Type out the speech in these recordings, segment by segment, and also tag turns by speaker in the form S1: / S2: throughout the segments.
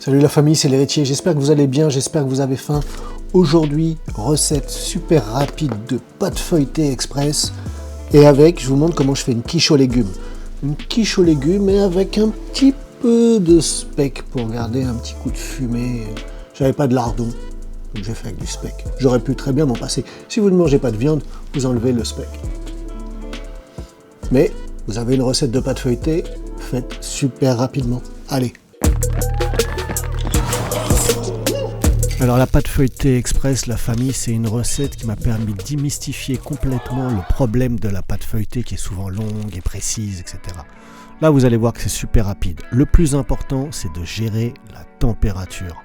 S1: Salut la famille, c'est l'héritier, j'espère que vous allez bien, j'espère que vous avez faim. Aujourd'hui, recette super rapide de pâte feuilletée express. Et avec, je vous montre comment je fais une quiche aux légumes. Une quiche aux légumes, mais avec un petit peu de speck pour garder un petit coup de fumée. J'avais pas de lardon, donc j'ai fait avec du speck. J'aurais pu très bien m'en passer. Si vous ne mangez pas de viande, vous enlevez le speck. Mais vous avez une recette de pâte feuilletée, faite super rapidement. Allez. Alors la pâte feuilletée express, la famille, c'est une recette qui m'a permis de démystifier complètement le problème de la pâte feuilletée qui est souvent longue et précise, etc. Là, vous allez voir que c'est super rapide. Le plus important, c'est de gérer la température.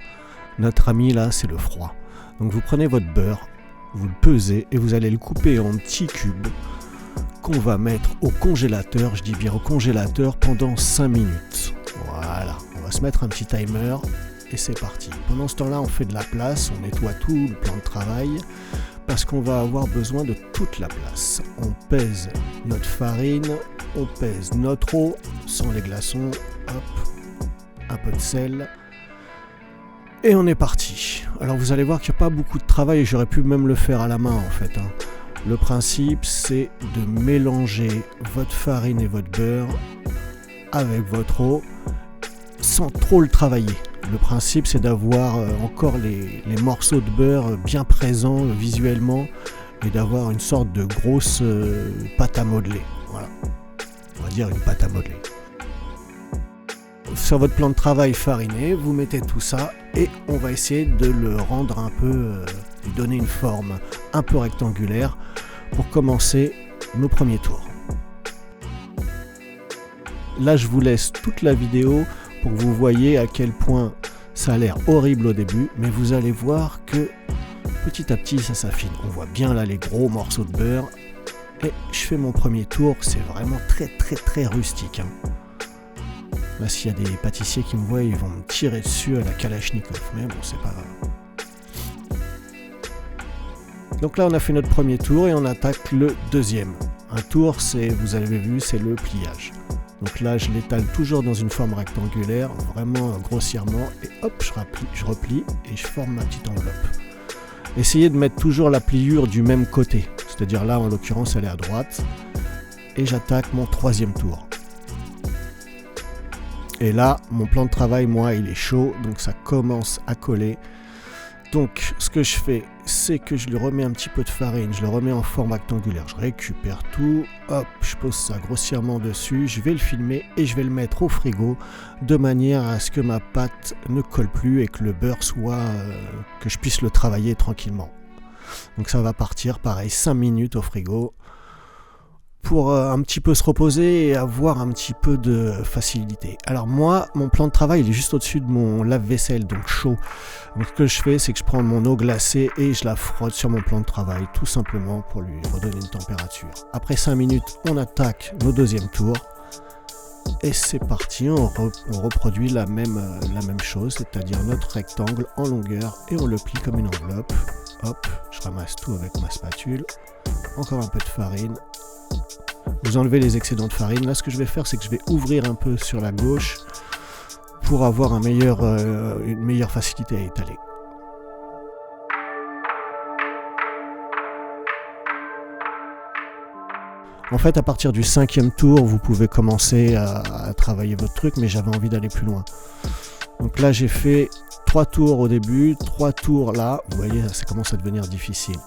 S1: Notre ami là, c'est le froid. Donc vous prenez votre beurre, vous le pesez et vous allez le couper en petits cubes qu'on va mettre au congélateur, je dis bien au congélateur, pendant 5 minutes. Voilà, on va se mettre un petit timer. Et c'est parti. Pendant ce temps-là, on fait de la place, on nettoie tout le plan de travail parce qu'on va avoir besoin de toute la place. On pèse notre farine, on pèse notre eau sans les glaçons, hop, un peu de sel et on est parti. Alors vous allez voir qu'il n'y a pas beaucoup de travail et j'aurais pu même le faire à la main en fait. Le principe, c'est de mélanger votre farine et votre beurre avec votre eau sans trop le travailler. Le principe, c'est d'avoir encore les morceaux de beurre bien présents visuellement et d'avoir une sorte de grosse pâte à modeler. Voilà, on va dire une pâte à modeler. Sur votre plan de travail fariné, vous mettez tout ça et on va essayer de le rendre un peu, lui donner une forme un peu rectangulaire pour commencer nos premiers tours. Là, je vous laisse toute la vidéo pour que vous voyez à quel point ça a l'air horrible au début, mais vous allez voir que petit à petit ça s'affine. On voit bien là les gros morceaux de beurre et je fais mon premier tour, c'est vraiment très rustique. Là, s'il y a des pâtissiers qui me voient, ils vont me tirer dessus à la Kalachnikov, mais bon, c'est pas grave. Donc là, on a fait notre premier tour et on attaque le deuxième. Un tour, c'est, vous avez vu, c'est le pliage. Donc là, je l'étale toujours dans une forme rectangulaire, vraiment grossièrement, et hop, je replie et je forme ma petite enveloppe. Essayez de mettre toujours la pliure du même côté, c'est-à-dire là, en l'occurrence, elle est à droite, et j'attaque mon troisième tour. Et là, mon plan de travail, moi, il est chaud, donc ça commence à coller. Donc, ce que je fais, c'est que je lui remets un petit peu de farine, je le remets en forme rectangulaire, je récupère tout, hop, je pose ça grossièrement dessus, je vais le filmer et je vais le mettre au frigo de manière à ce que ma pâte ne colle plus et que le beurre soit, que je puisse le travailler tranquillement. Donc ça va partir, pareil, 5 minutes au frigo pour un petit peu se reposer et avoir un petit peu de facilité. Alors moi, mon plan de travail, il est juste au-dessus de mon lave-vaisselle, donc chaud. Donc ce que je fais, c'est que je prends mon eau glacée et je la frotte sur mon plan de travail, tout simplement pour lui redonner une température. Après 5 minutes, on attaque nos deuxièmes tours. Et c'est parti, on reproduit la même chose, c'est-à-dire notre rectangle en longueur et on le plie comme une enveloppe. Hop, je ramasse tout avec ma spatule. Encore un peu de farine. Vous enlevez les excédents de farine. Là, ce que je vais faire, c'est que je vais ouvrir un peu sur la gauche pour avoir une meilleure facilité à étaler. En fait, à partir du 5e tour, vous pouvez commencer à travailler votre truc, mais j'avais envie d'aller plus loin. Donc là, j'ai fait 3 tours au début, 3 tours là. Vous voyez, ça commence à devenir difficile.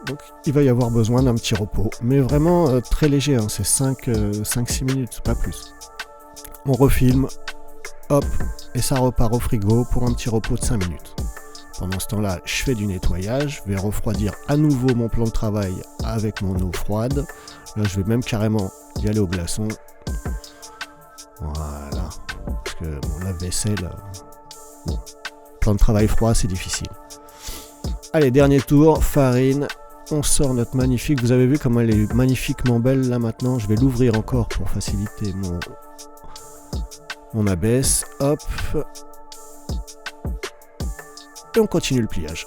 S1: Donc il va y avoir besoin d'un petit repos, mais vraiment très léger, c'est 5-6 minutes, pas plus. On refilme, hop, et ça repart au frigo pour un petit repos de 5 minutes. Pendant ce temps-là, je fais du nettoyage, je vais refroidir à nouveau mon plan de travail avec mon eau froide. Là, je vais même carrément y aller au glaçon. Voilà, parce que mon lave-vaisselle, bon, plan de travail froid, c'est difficile. Allez, dernier tour, farine. On sort notre magnifique, vous avez vu comme elle est magnifiquement belle là maintenant, je vais l'ouvrir encore pour faciliter mon abaisse, hop, et on continue le pliage.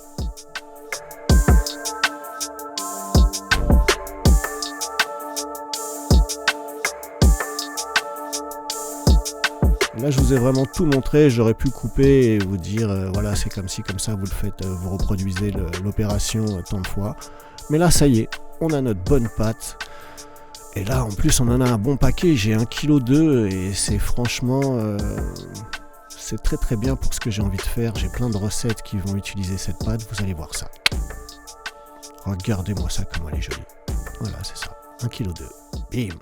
S1: Là, je vous ai vraiment tout montré. J'aurais pu couper et vous dire, voilà, c'est comme ci, comme ça, vous le faites, vous reproduisez l'opération tant de fois. Mais là, ça y est, on a notre bonne pâte. Et là, en plus, on en a un bon paquet. J'ai 1,2 kg et c'est franchement... c'est très très bien pour ce que j'ai envie de faire. J'ai plein de recettes qui vont utiliser cette pâte. Vous allez voir ça. Regardez-moi ça, comment elle est jolie. Voilà, c'est ça. 1,2 kg. Bim.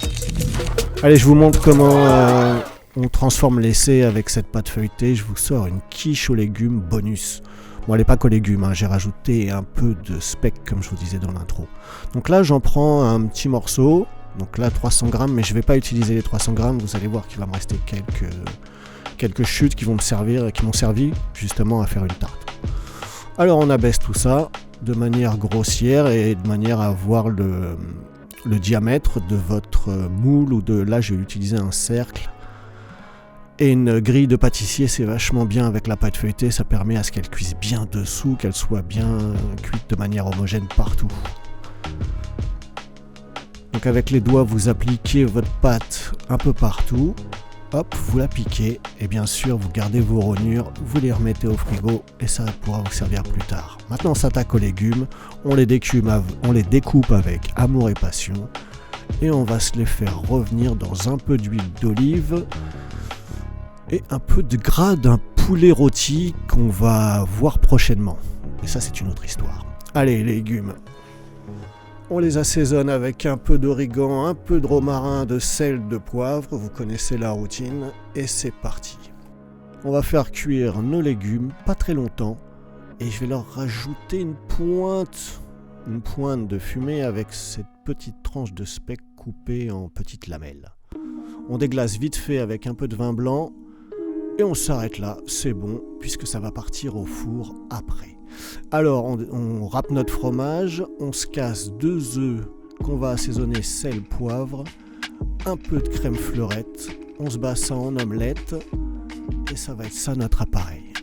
S1: Allez, je vous montre comment on transforme l'essai avec cette pâte feuilletée. Je vous sors une quiche aux légumes bonus. Bon, elle n'est pas qu'aux légumes, hein. J'ai rajouté un peu de speck, comme je vous disais dans l'intro. Donc là, j'en prends un petit morceau. Donc là, 300 grammes, mais je ne vais pas utiliser les 300 grammes. Vous allez voir qu'il va me rester quelques chutes qui vont me servir, qui m'ont servi justement à faire une tarte. Alors, on abaisse tout ça de manière grossière et de manière à voir le diamètre de votre moule ou de... Là, j'ai utilisé un cercle. Et une grille de pâtissier, c'est vachement bien avec la pâte feuilletée. Ça permet à ce qu'elle cuise bien dessous, qu'elle soit bien cuite de manière homogène partout. Donc avec les doigts, vous appliquez votre pâte un peu partout. Hop, vous la piquez. Et bien sûr, vous gardez vos rognures, vous les remettez au frigo et ça pourra vous servir plus tard. Maintenant, on s'attaque aux légumes. On les découpe avec amour et passion. Et on va se les faire revenir dans un peu d'huile d'olive et un peu de gras d'un poulet rôti qu'on va voir prochainement. Et ça, c'est une autre histoire. Allez, les légumes. On les assaisonne avec un peu d'origan, un peu de romarin, de sel, de poivre. Vous connaissez la routine. Et c'est parti. On va faire cuire nos légumes, pas très longtemps. Et je vais leur rajouter une pointe de fumée avec cette petite tranche de speck coupée en petites lamelles. On déglace vite fait avec un peu de vin blanc. Et on s'arrête là, c'est bon, puisque ça va partir au four après. Alors, on râpe notre fromage, on se casse 2 œufs qu'on va assaisonner sel, poivre, un peu de crème fleurette, on se bat ça en omelette, et ça va être ça notre appareil.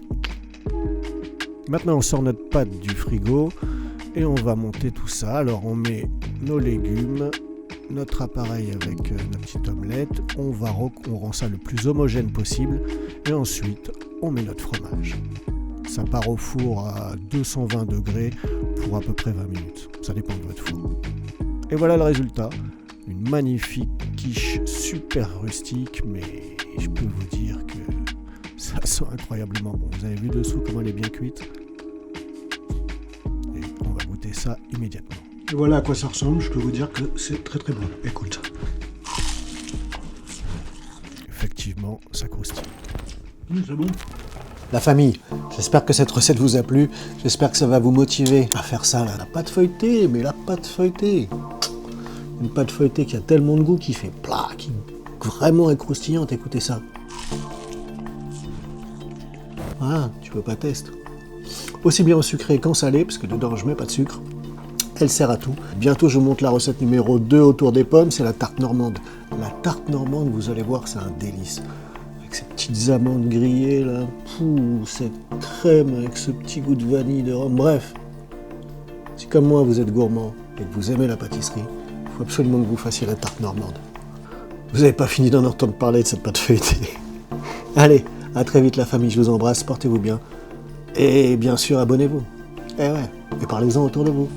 S1: Maintenant, on sort notre pâte du frigo, et on va monter tout ça. Alors, on met nos légumes, notre appareil avec notre petite omelette, on rend ça le plus homogène possible, et ensuite, on met notre fromage. Ça part au four à 220 degrés pour à peu près 20 minutes. Ça dépend de votre four. Et voilà le résultat. Une magnifique quiche super rustique, mais je peux vous dire que ça sent incroyablement bon. Vous avez vu dessous comment elle est bien cuite? Et on va goûter ça immédiatement.
S2: Et voilà à quoi ça ressemble. Je peux vous dire que c'est très très bon. Écoute.
S1: Effectivement, ça croustille.
S2: C'est bon.
S3: La famille, j'espère que cette recette vous a plu, j'espère que ça va vous motiver à faire ça, là. La pâte feuilletée, mais la pâte feuilletée. Une pâte feuilletée qui a tellement de goût, qui fait plat, qui vraiment est croustillante, écoutez ça. Ah, tu veux pas tester. Aussi bien en sucré qu'en salé, parce que dedans je mets pas de sucre. Elle sert à tout. Bientôt je vous montre la recette numéro 2 autour des pommes, c'est la tarte normande. La tarte normande, vous allez voir, c'est un délice. Ces petites amandes grillées là, cette crème avec ce petit goût de vanille, de rhum, bref. Si comme moi vous êtes gourmand et que vous aimez la pâtisserie, il faut absolument que vous fassiez la tarte normande. Vous n'avez pas fini d'en entendre parler de cette pâte feuilletée. Allez, à très vite la famille, je vous embrasse, portez-vous bien. Et bien sûr, abonnez-vous. Et parlez-en autour de vous.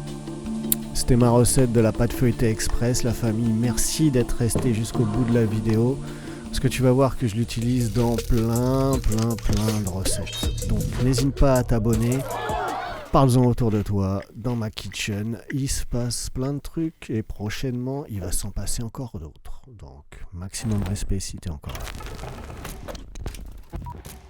S1: C'était ma recette de la pâte feuilletée express, la famille. Merci d'être resté jusqu'au bout de la vidéo. Parce que tu vas voir que je l'utilise dans plein de recettes. Donc n'hésite pas à t'abonner, parle-en autour de toi, dans ma kitchen. Il se passe plein de trucs et prochainement il va s'en passer encore d'autres. Donc maximum respect si t'es encore là.